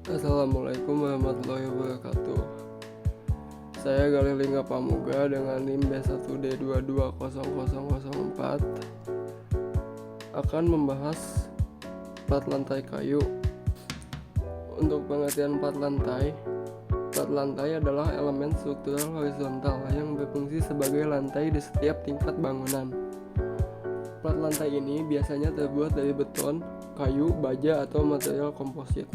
Assalamualaikum warahmatullahi wabarakatuh. Saya Galih Lingga Pamuga dengan NIM B1D220004 akan membahas plat lantai kayu. Untuk pengertian plat lantai adalah elemen struktural horizontal yang berfungsi sebagai lantai di setiap tingkat bangunan. Plat lantai ini biasanya terbuat dari beton, kayu, baja, atau material komposit.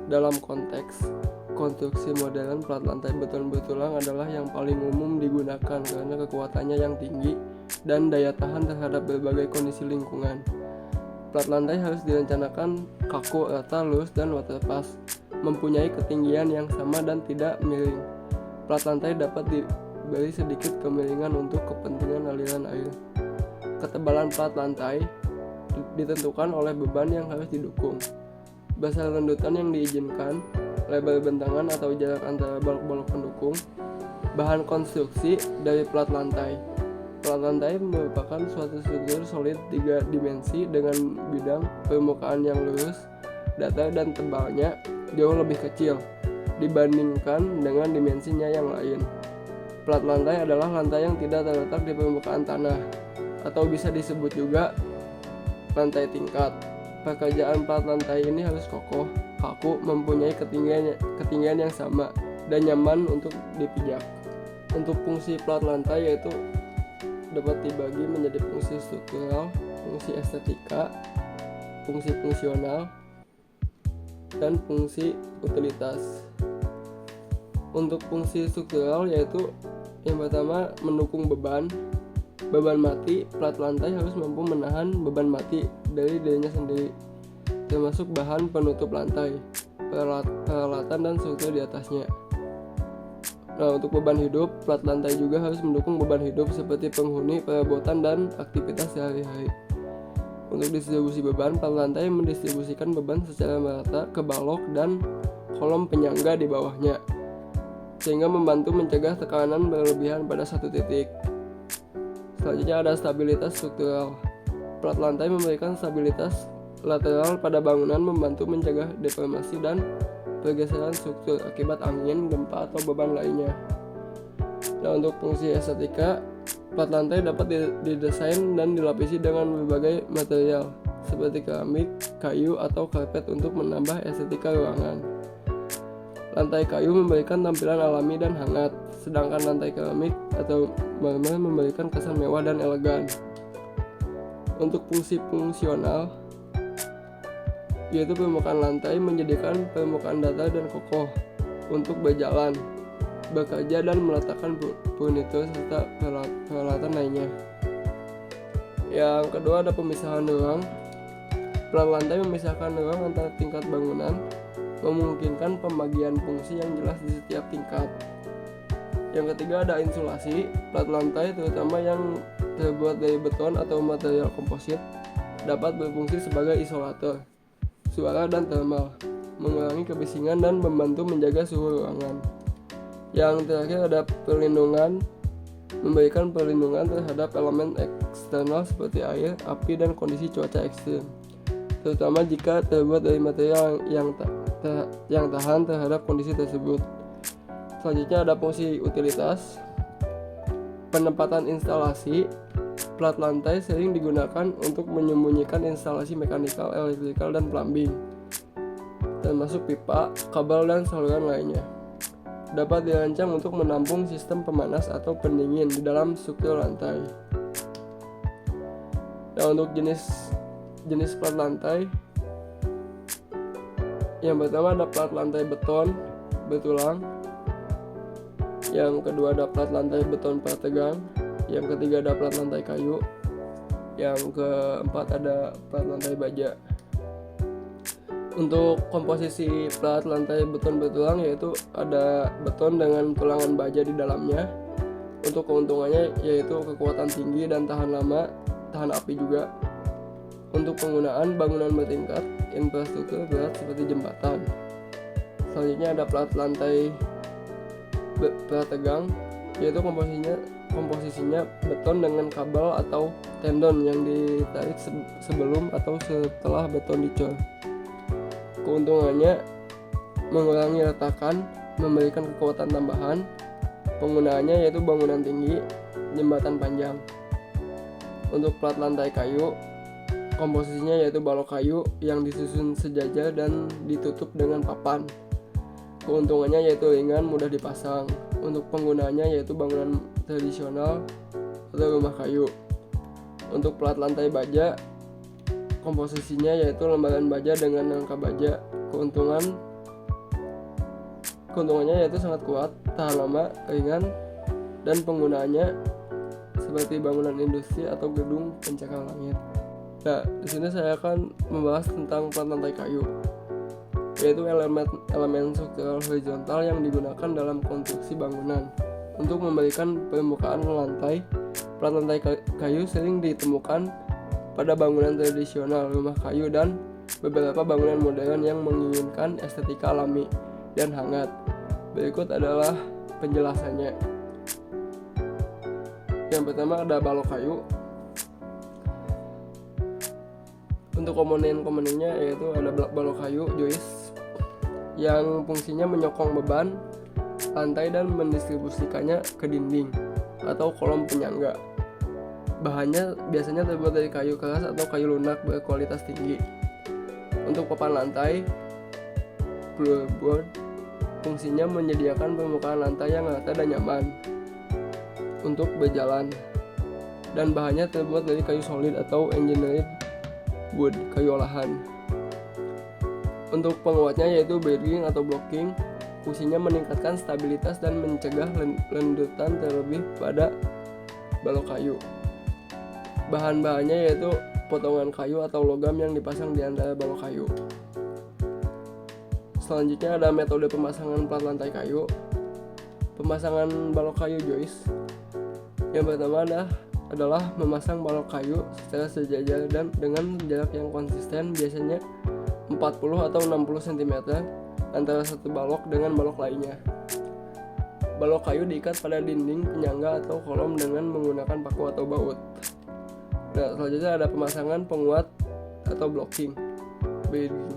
Dalam konteks konstruksi modern, plat lantai beton bertulang adalah yang paling umum digunakan karena kekuatannya yang tinggi dan daya tahan terhadap berbagai kondisi lingkungan. Plat lantai harus direncanakan kaku, rata, lurus, dan waterpass, mempunyai ketinggian yang sama dan tidak miring. Plat lantai dapat diberi sedikit kemiringan untuk kepentingan aliran air. Ketebalan plat lantai ditentukan oleh beban yang harus didukung, besar rendutan yang diizinkan, lebar bentangan atau jarak antara balok-balok pendukung, bahan konstruksi dari plat lantai. Plat lantai merupakan suatu struktur solid 3 dimensi dengan bidang permukaan yang lurus, datar, dan tebalnya jauh lebih kecil dibandingkan dengan dimensinya yang lain. Plat lantai adalah lantai yang tidak terletak di permukaan tanah, atau bisa disebut juga lantai tingkat. Pekerjaan plat lantai ini harus kokoh, kaku, mempunyai ketinggian yang sama, dan nyaman untuk dipijak. Untuk fungsi plat lantai yaitu dapat dibagi menjadi fungsi struktural, fungsi estetika, fungsi fungsional, dan fungsi utilitas. Untuk fungsi struktural yaitu yang pertama mendukung beban mati. Plat lantai harus mampu menahan beban mati dari dirinya sendiri, termasuk bahan penutup lantai, peralatan, dan struktur di atasnya. Nah, untuk beban hidup, plat lantai juga harus mendukung beban hidup seperti penghuni, perabotan, dan aktivitas sehari-hari. Untuk distribusi beban, plat lantai mendistribusikan beban secara merata ke balok dan kolom penyangga di bawahnya, sehingga membantu mencegah tekanan berlebihan pada satu titik. Selanjutnya ada stabilitas struktural. Plat lantai memberikan stabilitas lateral pada bangunan, membantu mencegah deformasi dan pergeseran struktur akibat angin, gempa, atau beban lainnya. Nah, untuk fungsi estetika, plat lantai dapat didesain dan dilapisi dengan berbagai material seperti keramik, kayu, atau karpet untuk menambah estetika ruangan. Lantai kayu memberikan tampilan alami dan hangat, sedangkan lantai keramik atau marmer memberikan kesan mewah dan elegan. Untuk fungsi fungsional, yaitu permukaan lantai menjadikan permukaan datar dan kokoh untuk berjalan, bekerja, dan meletakkan furnitur serta peralatan lainnya. Yang kedua ada pemisahan ruang. Plat lantai memisahkan ruang antara tingkat bangunan, memungkinkan pembagian fungsi yang jelas di setiap tingkat. Yang ketiga ada insulasi. Plat lantai, terutama yang terbuat dari beton atau material komposit, dapat berfungsi sebagai isolator suara dan termal, mengurangi kebisingan dan membantu menjaga suhu ruangan. Yang terakhir ada perlindungan, memberikan perlindungan terhadap elemen eksternal seperti air, api, dan kondisi cuaca ekstrim, terutama jika terbuat dari material yang tahan terhadap kondisi tersebut. Selanjutnya ada fungsi utilitas. Penempatan instalasi. Plat lantai sering digunakan untuk menyembunyikan instalasi mekanikal, elektrikal, dan plumbing, termasuk pipa, kabel, dan saluran lainnya. Dapat dirancang untuk menampung sistem pemanas atau pendingin di dalam struktur lantai. Nah, untuk jenis plat lantai, yang pertama ada plat lantai beton bertulang, yang kedua ada plat lantai beton prategang, yang ketiga ada plat lantai kayu, yang keempat ada plat lantai baja. Untuk komposisi plat lantai beton bertulang yaitu ada beton dengan tulangan baja di dalamnya. Untuk keuntungannya yaitu kekuatan tinggi dan tahan lama, tahan api juga. Untuk penggunaan bangunan bertingkat, infrastruktur berat seperti jembatan. Selanjutnya ada plat lantai prategang, yaitu komposisinya beton dengan kabel atau tendon yang ditarik sebelum atau setelah beton dicor. Keuntungannya mengurangi retakan, memberikan kekuatan tambahan. Penggunaannya yaitu bangunan tinggi, jembatan panjang. Untuk plat lantai kayu, komposisinya yaitu balok kayu yang disusun sejajar dan ditutup dengan papan. Keuntungannya yaitu ringan, mudah dipasang. Untuk penggunaannya yaitu bangunan tradisional atau rumah kayu. Untuk plat lantai baja, komposisinya yaitu lembaran baja dengan rangka baja. Keuntungannya yaitu sangat kuat, tahan lama, ringan, dan penggunaannya seperti bangunan industri atau gedung pencakar langit. Nah, di sini saya akan membahas tentang plat lantai kayu, yaitu elemen struktural horizontal yang digunakan dalam konstruksi bangunan. Untuk memberikan permukaan lantai, plat lantai kayu sering ditemukan pada bangunan tradisional, rumah kayu, dan beberapa bangunan modern yang menginginkan estetika alami dan hangat. Berikut adalah penjelasannya. Yang pertama ada balok kayu. Untuk komponen-komponennya yaitu ada balok kayu joist yang fungsinya menyokong beban lantai dan mendistribusikannya ke dinding atau kolom penyangga. Bahannya biasanya terbuat dari kayu keras atau kayu lunak berkualitas tinggi. Untuk papan lantai, floorboard fungsinya menyediakan permukaan lantai yang rata dan nyaman untuk berjalan, dan bahannya terbuat dari kayu solid atau engineered wood, kayu olahan. Untuk penguatnya yaitu bearing atau blocking, fungsinya meningkatkan stabilitas dan mencegah lendutan terlebih pada balok kayu. Bahan-bahannya yaitu potongan kayu atau logam yang dipasang di antara balok kayu. Selanjutnya ada metode pemasangan plat lantai kayu. Pemasangan balok kayu joist. Yang pertama adalah memasang balok kayu secara sejajar dan dengan jarak yang konsisten, biasanya 40 atau 60 cm antara satu balok dengan balok lainnya. Balok kayu diikat pada dinding penyangga atau kolom dengan menggunakan paku atau baut. Nah, selanjutnya ada pemasangan penguat atau blocking bearing,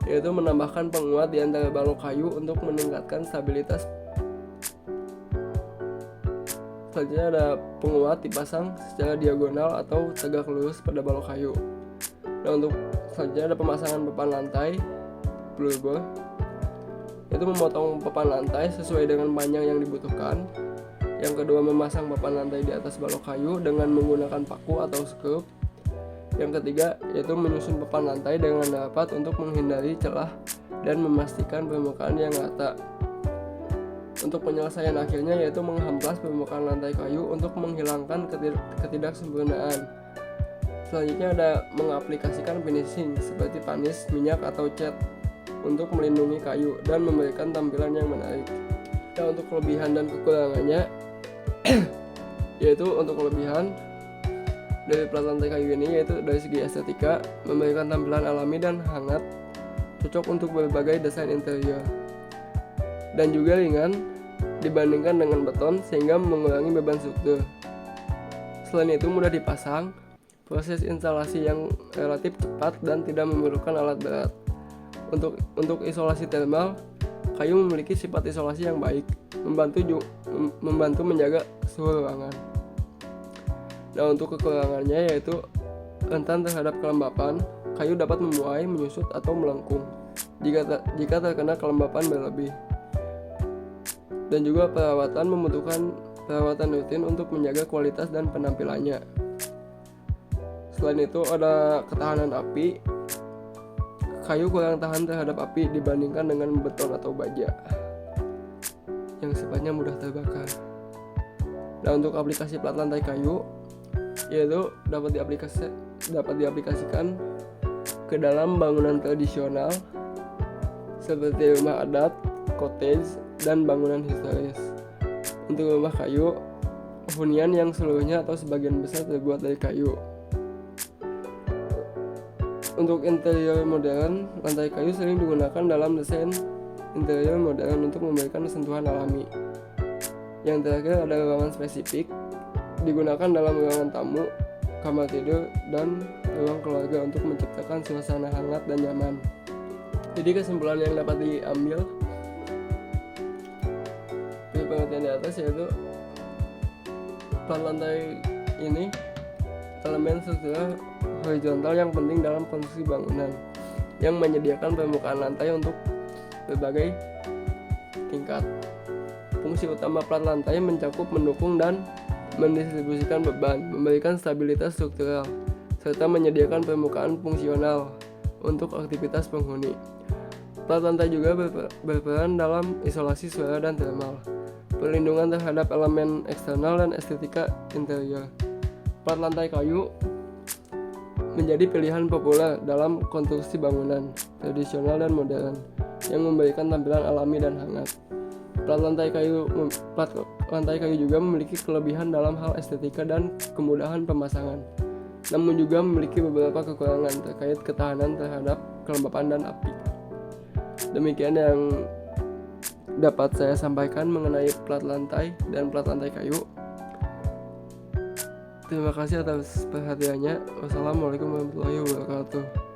yaitu menambahkan penguat di antara balok kayu untuk meningkatkan stabilitas. Selanjutnya ada penguat dipasang secara diagonal atau tegak lurus pada balok kayu. Nah, untuk selanjutnya ada pemasangan papan lantai floorboard, yaitu memotong papan lantai sesuai dengan panjang yang dibutuhkan. Yang kedua, memasang papan lantai di atas balok kayu dengan menggunakan paku atau skrup. Yang ketiga, yaitu menyusun papan lantai dengan rapat untuk menghindari celah dan memastikan permukaan yang rata. Untuk penyelesaian akhirnya yaitu mengamplas permukaan lantai kayu untuk menghilangkan ketidaksempurnaan. Selanjutnya ada mengaplikasikan finishing seperti panis, minyak, atau cat untuk melindungi kayu dan memberikan tampilan yang menarik. Nah, untuk kelebihan dan kekurangannya yaitu untuk kelebihan dari plat lantai kayu ini yaitu dari segi estetika, memberikan tampilan alami dan hangat, cocok untuk berbagai desain interior, dan juga ringan dibandingkan dengan beton sehingga mengurangi beban struktur. Selain itu mudah dipasang, proses instalasi yang relatif cepat dan tidak memerlukan alat berat. Untuk isolasi thermal, kayu memiliki sifat isolasi yang baik, membantu menjaga suhu ruangan. Nah, untuk kekurangannya yaitu rentan terhadap kelembapan. Kayu dapat memuai, menyusut, atau melengkung jika terkena kelembapan berlebih. Dan juga perawatan membutuhkan perawatan rutin untuk menjaga kualitas dan penampilannya. Selain itu ada ketahanan api. Kayu kurang tahan terhadap api dibandingkan dengan beton atau baja yang sifatnya mudah terbakar. Nah, untuk aplikasi plat lantai kayu yaitu dapat diaplikasikan ke dalam bangunan tradisional seperti rumah adat, cottage, dan bangunan historis. Untuk rumah kayu, hunian yang seluruhnya atau sebagian besar terbuat dari kayu. Untuk interior modern, lantai kayu sering digunakan dalam desain interior modern untuk memberikan sentuhan alami. Yang terakhir ada ruangan spesifik, digunakan dalam ruangan tamu, kamar tidur, dan ruang keluarga untuk menciptakan suasana hangat dan nyaman. Jadi kesimpulan yang dapat diambil dari pengertian di atas yaitu plat lantai ini elemen struktural horizontal yang penting dalam konstruksi bangunan yang menyediakan permukaan lantai untuk berbagai tingkat. Fungsi utama plat lantai mencakup mendukung dan mendistribusikan beban, memberikan stabilitas struktural, serta menyediakan permukaan fungsional untuk aktivitas penghuni. Plat lantai juga berperan dalam isolasi suara dan thermal, perlindungan terhadap elemen eksternal dan estetika interior. Plat lantai kayu menjadi pilihan populer dalam konstruksi bangunan tradisional dan modern yang memberikan tampilan alami dan hangat. Plat lantai kayu juga memiliki kelebihan dalam hal estetika dan kemudahan pemasangan, namun juga memiliki beberapa kekurangan terkait ketahanan terhadap kelembapan dan api. Demikian yang dapat saya sampaikan mengenai plat lantai dan plat lantai kayu. Terima kasih atas perhatiannya. Wassalamualaikum warahmatullahi wabarakatuh.